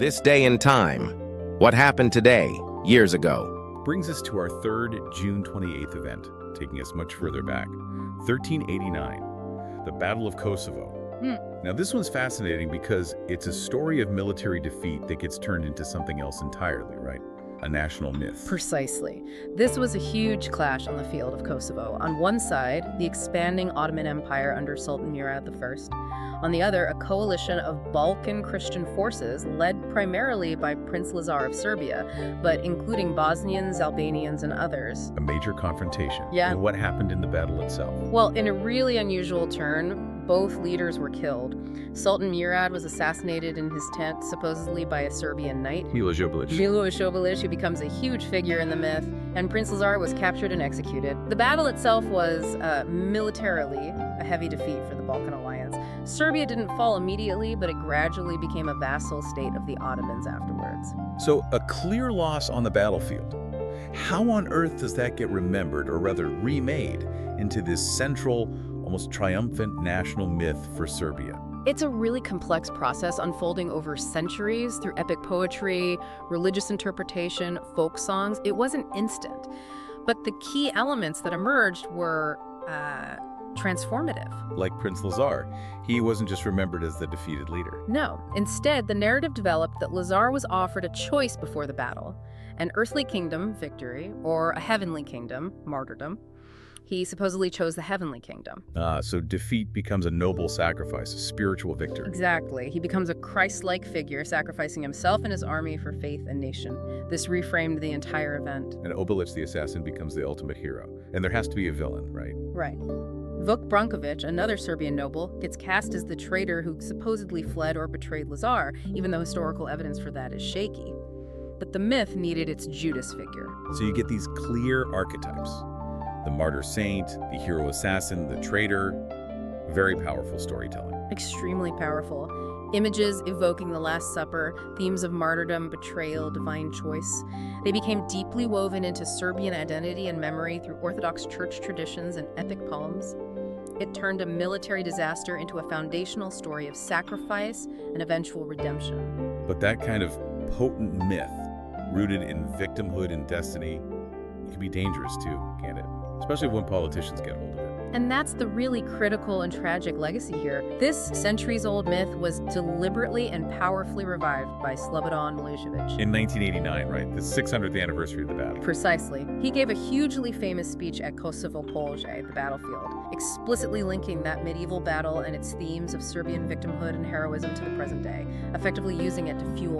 This day and time. What happened today, years ago? Brings us to our third June 28th event, taking us much further back. 1389, the Battle of Kosovo. Now this one's fascinating because it's a story of military defeat that gets turned into something else entirely, right? A national myth. Precisely. This was a huge clash on the field of Kosovo. On one side, the expanding Ottoman Empire under Sultan Murad I. On the other, a coalition of Balkan Christian forces led primarily by Prince Lazar of Serbia, but including Bosnians, Albanians, and others. A major confrontation. Yeah. And what happened in the battle itself? Well, in a really unusual turn, both leaders were killed. Sultan Murad was assassinated in his tent, supposedly by a Serbian knight. Milo Jobilic. Who becomes a huge figure in the myth, and Prince Lazar was captured and executed. The battle itself was, militarily, a heavy defeat for the Balkan Alliance. Serbia didn't fall immediately, but it gradually became a vassal state of the Ottomans afterwards. So a clear loss on the battlefield. How on earth does that get remembered, or rather remade, into this central, almost triumphant national myth for Serbia? It's a really complex process unfolding over centuries through epic poetry, religious interpretation, folk songs. It wasn't instant. But the key elements that emerged were transformative. Like Prince Lazar, he wasn't just remembered as the defeated leader. No. Instead, the narrative developed that Lazar was offered a choice before the battle: an earthly kingdom, victory, or a heavenly kingdom, martyrdom. He supposedly chose the heavenly kingdom. So defeat becomes a noble sacrifice, a spiritual victory. Exactly. He becomes a Christ-like figure, sacrificing himself and his army for faith and nation. This reframed the entire event. And Obilic the assassin becomes the ultimate hero. And there has to be a villain, right? Right. Vuk Brankovic, another Serbian noble, gets cast as the traitor who supposedly fled or betrayed Lazar, even though historical evidence for that is shaky. But the myth needed its Judas figure. So you get these clear archetypes. The martyr saint, the hero assassin, the traitor. Very powerful storytelling. Extremely powerful. Images evoking the Last Supper, themes of martyrdom, betrayal, divine choice. They became deeply woven into Serbian identity and memory through Orthodox church traditions and epic poems. It turned a military disaster into a foundational story of sacrifice and eventual redemption. But that kind of potent myth, rooted in victimhood and destiny, it can be dangerous too, can't it? Especially when politicians get hold of it. And that's the really critical and tragic legacy here. This centuries-old myth was deliberately and powerfully revived by Slobodan Milosevic. In 1989, right? The 600th anniversary of the battle. Precisely. He gave a hugely famous speech at Kosovo Polje, the battlefield, explicitly linking that medieval battle and its themes of Serbian victimhood and heroism to the present day, effectively using it to fuel